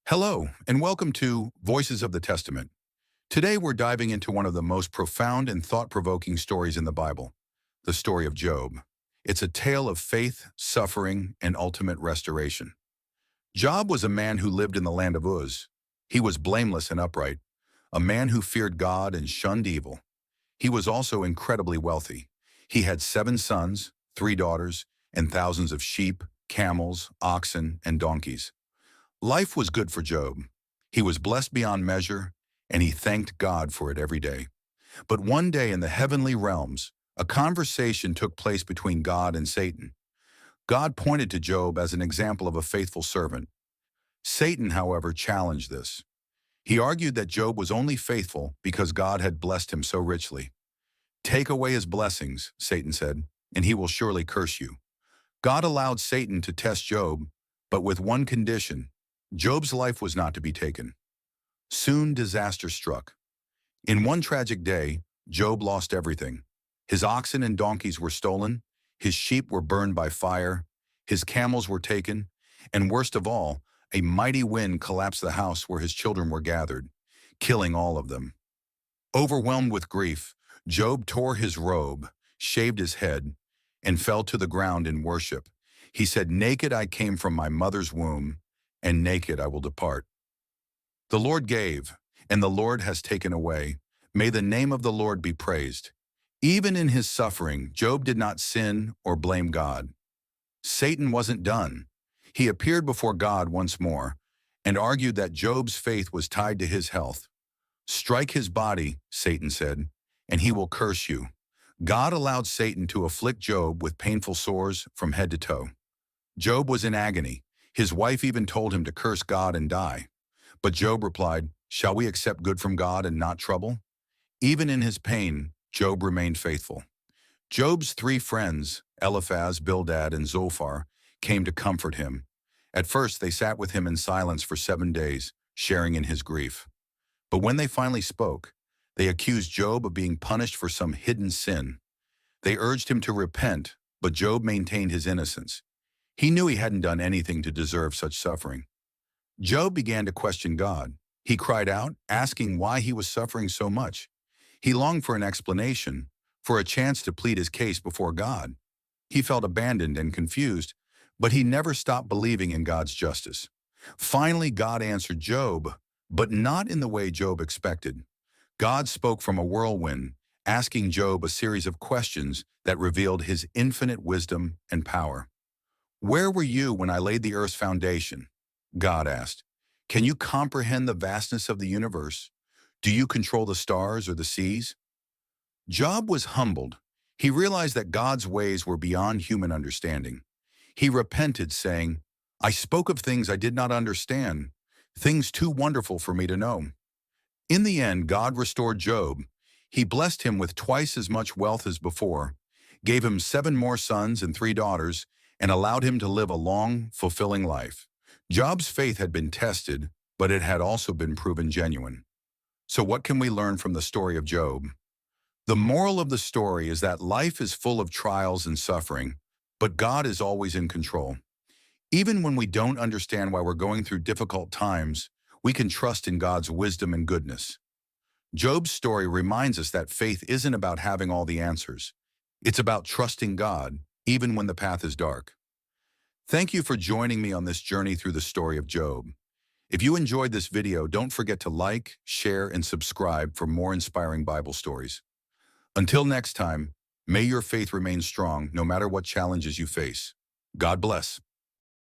Hello, and welcome to Voices of the Testament. Today we're diving into one of the most profound and thought-provoking stories in the Bible, the story of Job. It's a tale of faith, suffering, and ultimate restoration. Job was a man who lived in the land of Uz. He was blameless and upright, a man who feared God and shunned evil. He was also incredibly wealthy. He had 7 sons, 3 daughters, and thousands of sheep, camels, oxen, and donkeys. Life was good for Job. He was blessed beyond measure, and he thanked God for it every day. But one day in the heavenly realms, a conversation took place between God and Satan. God pointed to Job as an example of a faithful servant. Satan, however, challenged this. He argued that Job was only faithful because God had blessed him so richly. "Take away his blessings," Satan said, "and he will surely curse you." God allowed Satan to test Job, but with one condition: Job's life was not to be taken. Soon disaster struck. In one tragic day, Job lost everything. His oxen and donkeys were stolen, his sheep were burned by fire, his camels were taken, and worst of all, a mighty wind collapsed the house where his children were gathered, killing all of them. Overwhelmed with grief, Job tore his robe, shaved his head, and fell to the ground in worship. He said, "Naked I came from my mother's womb, and naked I will depart. The Lord gave, and the Lord has taken away. May the name of the Lord be praised." Even in his suffering, Job did not sin or blame God. Satan wasn't done. He appeared before God once more and argued that Job's faith was tied to his health. "Strike his body," Satan said, "and he will curse you." God allowed Satan to afflict Job with painful sores from head to toe. Job was in agony. His wife even told him to curse God and die. But Job replied, "Shall we accept good from God and not trouble?" Even in his pain, Job remained faithful. Job's 3 friends, Eliphaz, Bildad, and Zophar, came to comfort him. At first, they sat with him in silence for 7 days, sharing in his grief. But when they finally spoke, they accused Job of being punished for some hidden sin. They urged him to repent, but Job maintained his innocence. He knew he hadn't done anything to deserve such suffering. Job began to question God. He cried out, asking why he was suffering so much. He longed for an explanation, for a chance to plead his case before God. He felt abandoned and confused, but he never stopped believing in God's justice. Finally, God answered Job, but not in the way Job expected. God spoke from a whirlwind, asking Job a series of questions that revealed his infinite wisdom and power. "Where were you when I laid the earth's foundation?" God asked. "Can you comprehend the vastness of the universe? Do you control the stars or the seas?" Job was humbled. He realized that God's ways were beyond human understanding. He repented, saying, "I spoke of things I did not understand, things too wonderful for me to know." In the end, God restored Job. He blessed him with twice as much wealth as before, gave him 7 more sons and 3 daughters, and allowed him to live a long, fulfilling life. Job's faith had been tested, but it had also been proven genuine. So what can we learn from the story of Job? The moral of the story is that life is full of trials and suffering, but God is always in control. Even when we don't understand why we're going through difficult times, we can trust in God's wisdom and goodness. Job's story reminds us that faith isn't about having all the answers. It's about trusting God, even when the path is dark. Thank you for joining me on this journey through the story of Job. If you enjoyed this video, don't forget to like, share, and subscribe for more inspiring Bible stories. Until next time, may your faith remain strong no matter what challenges you face. God bless.